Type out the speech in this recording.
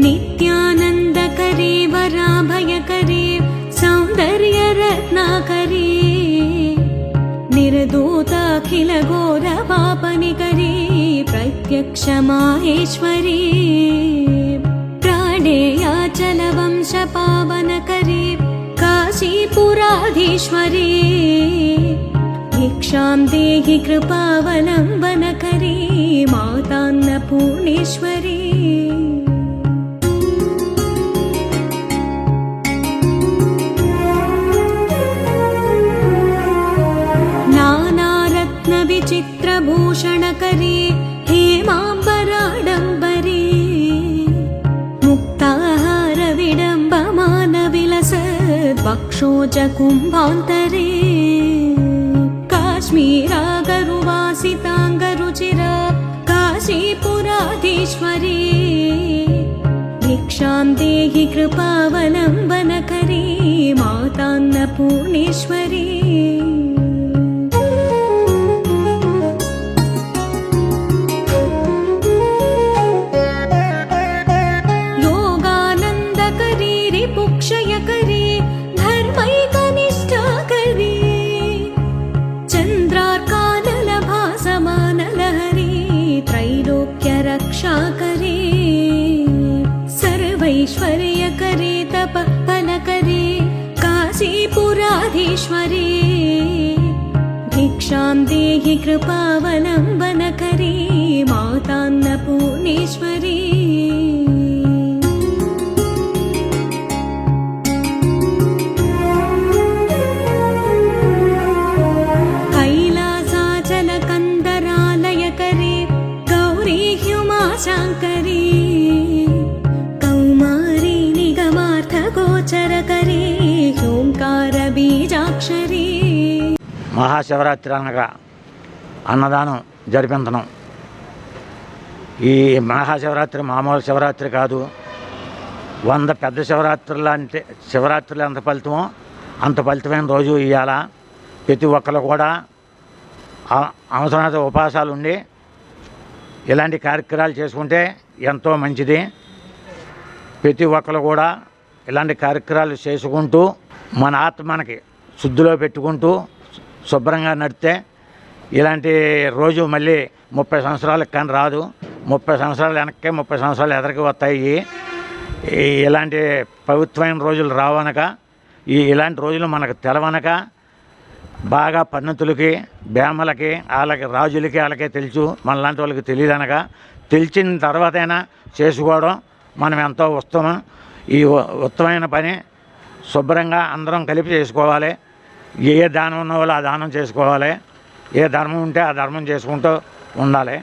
नित्यानन्दकरे वराभयकरे सौन्दर्यरत्नाकरे निर्दूताखिलघोरपापनिकरे प्रत्यक्षमाहेश्वरी प्राणेयाचलवंशपावनकरे काशीपुराधीश्वरी भिक्षां देहि कृपावलम्बनकरी मातान्नपूर्णेश्वरी नानारत्नविचित्रभूषणकरी हेमाम्बराडम्बरी मुक्ताहारविडम्बमानविलसद्वक्षोजकुम्भान्तरे काश्मीरागरुवासिताङ्गरुचिरा काशीपुराधीश्वरी भिक्षां देहि कृपावलम्बनकरी मातान्नपूर्णेश्वरी योगानन्दकरी रिपुक्षयकरी धर्मैकनिष्ठाकरी चन्द्रार्कानलभासमानलहरी त्रैलोक्यरक्षाकरी सर्वैश्वर्यकरी तपःफलकरी काशीपुराधीश्वरी भिक्षां देहि कृपावलम्बनकरी मातान्नपूर्णेश्वरी कैलासाचलकन्दरालयकरी गौरी ह्युमाशाङ्करी कौमारी निगमार्थगोचरकरी ह्योङ्कारबीजाक्षरी మహాశివరాత్రి అనగా అన్నదానం జరిపించడం. ఈ మహాశివరాత్రి మామూలు శివరాత్రి కాదు. 100 పెద్ద శివరాత్రులు అంటే శివరాత్రులు ఎంత ఫలితమో అంత ఫలితమైన రోజు ఇవాళ. ప్రతి ఒక్కరు కూడా అవసరమైన ఉపవాసాలు ఉండి ఇలాంటి కార్యక్రమాలు చేసుకుంటే ఎంతో మంచిది. ప్రతి ఒక్కరు కూడా ఇలాంటి కార్యక్రమాలు చేసుకుంటూ మన ఆత్మకి శుద్ధిలో పెట్టుకుంటూ శుభ్రంగా నడితే ఇలాంటి రోజు మళ్ళీ 30 సంవత్సరాలకు కానీ రాదు. 30 సంవత్సరాలు వెనక్కి 30 సంవత్సరాలు ఎదరికి వస్తాయి. ఇలాంటి పవిత్రమైన రోజులు రావనక ఇలాంటి రోజులు మనకు తెలవనక బాగా పండితులకి బేమలకి వాళ్ళకి రాజులకి వాళ్ళకే తెలుసు, మనలాంటి వాళ్ళకి తెలియదు అనక తెలిసిన తర్వాతైనా చేసుకోవడం మనం ఎంతో ఉత్తమం. ఈ ఉత్తమమైన పని శుభ్రంగా అందరం కలిపి చేసుకోవాలి. ఏ దానం ఉన్న వాళ్ళు ఆ దానం చేసుకోవాలి, ఏ ధర్మం ఉంటే ఆ ధర్మం చేసుకుంటూ ఉండాలి.